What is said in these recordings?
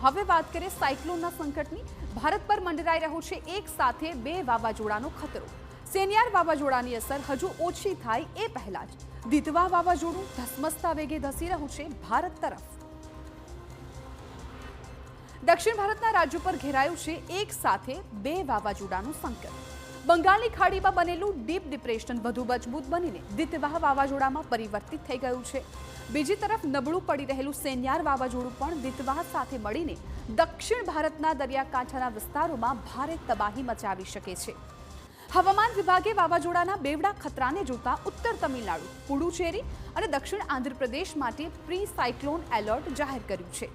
હવે વાત કરીએ સાયક્લોનના સંકટની। ભારત પર મંડરાઈ રહ્યો છે એક સાથે બે વાવાઝોડાનો ખતરો। સેન્યાર વાવાઝોડાની અસર હજુ ઓછી થાય એ પહેલા જ દિતવા વાવાઝોડું ધસમસતા વેગે ધસી રહ્યું છે ભારત તરફ। દક્ષિણ ભારતના રાજ્યો પર ઘેરાયું છે એક સાથે બે વાવાઝોડાનું સંકટ। બંગાળની ખાડીમાં બનેલું ડીપ ડિપ્રેશન વધુ મજબૂત બનીને દિતવા વાવાઝોડામાં પરિવર્તિત થઈ ગયું છે। બીજી તરફ નબળું પડી રહેલું સેન્યાર વાવાઝોડું પણ દિતવા સાથે મળીને દક્ષિણ ભારતના દરિયાકાંઠાના વિસ્તારોમાં ભારે તબાહી મચાવી શકે છે। હવામાન વિભાગે વાવાઝોડાના બેવડા ખતરાને જોતા ઉત્તર તમિલનાડુ, પુડુચેરી અને દક્ષિણ આંધ્રપ્રદેશ માટે પ્રી સાયક્લોન એલર્ટ જાહેર કર્યું છે।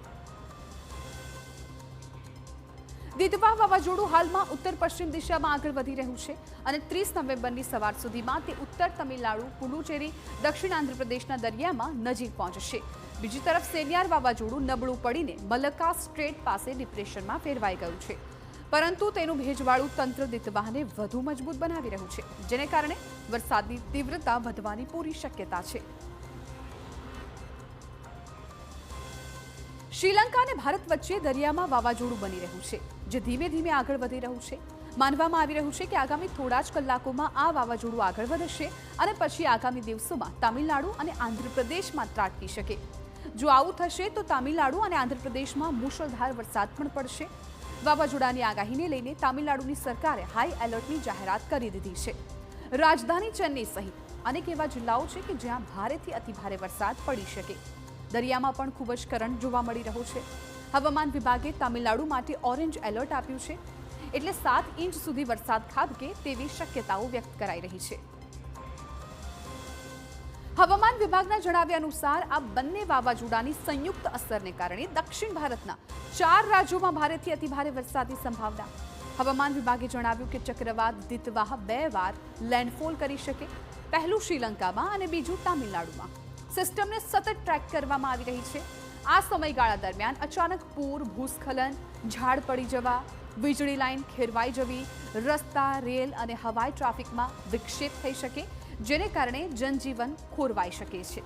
દિતવા વાવાઝોડું હાલમાં ઉત્તર પશ્ચિમ દિશામાં આગળ વધી રહ્યું છે અને 30 નવેમ્બરની સવાર સુધીમાં તે ઉત્તર તમિલનાડુ, પુડુચેરી, દક્ષિણ આંધ્રપ્રદેશના દરિયામાં નજીક પહોંચશે। બીજી તરફ સેન્યાર વાવાઝોડું નબળું પડીને મલક્કા સ્ટ્રેટ પાસે ડિપ્રેશનમાં ફેરવાઈ ગયું છે, પરંતુ તેનું ભેજવાળું તંત્ર દિતવાને વધુ મજબૂત બનાવી રહ્યું છે, જેને કારણે વરસાદની તીવ્રતા વધવાની પૂરી શક્યતા છે। શ્રીલંકા અને ભારત વચ્ચે દરિયામાં વાવાઝોડું બની રહ્યું છે, જે ધીમે ધીમે આગળ વધી રહ્યું છે। માનવામાં આવી રહ્યું છે કે આગામી થોડા જ કલાકોમાં આ વાવાઝોડું આગળ વધશે અને પછી આગામી દિવસોમાં તમિલનાડુ અને આંધ્રપ્રદેશમાં ત્રાટકી શકે। જો આવું થશે તો તમિલનાડુ અને આંધ્રપ્રદેશમાં મુશળધાર વરસાદ પણ પડશે। વાવાઝોડાની આગાહીને લઈને તમિલનાડુની સરકારે હાઈ એલર્ટની જાહેરાત કરી દીધી છે। રાજધાની ચેન્નઈ સહિત અનેક એવા જિલ્લાઓ છે કે જ્યાં ભારેથી અતિભારે વરસાદ પડી શકે। દરિયામાં પણ ખૂબ જ કરંટ જોવા મળી રહ્યો છે। હવામાન વિભાગે તમિલનાડુ માટે ઓરેન્જ એલર્ટ આપ્યું છે, એટલે 7 ઇંચ સુધી વરસાદ ખાબકે તેવી શક્યતાઓ વ્યક્ત કરાઈ રહી છે। હવામાન વિભાગના જણાવ્યા અનુસાર આ બંને વાવાઝોડાની સંયુક્ત અસરને કારણે દક્ષિણ ભારતના 4 રાજ્યોમાં ભારેથી અતિભારે વરસાદની સંભાવના। હવામાન વિભાગે જણાવ્યું કે ચક્રવાત દિતવા 2 વાર લેન્ડફોલ કરી શકે, પહેલું શ્રીલંકામાં અને બીજું તમિલનાડુમાં। સિસ્ટમને સતત ટ્રેક કરવામાં આવી રહી છે। આ સમયગાળા દરમિયાન અચાનક પૂર, ભૂસ્ખલન, ઝાડ પડી જવા, વીજળી લાઇન ખેરવાઈ જવી, રસ્તા, રેલ અને હવાઈ ટ્રાફિકમાં વિક્ષેપ થઈ શકે, જેને કારણે જનજીવન ખોરવાઈ શકે છે।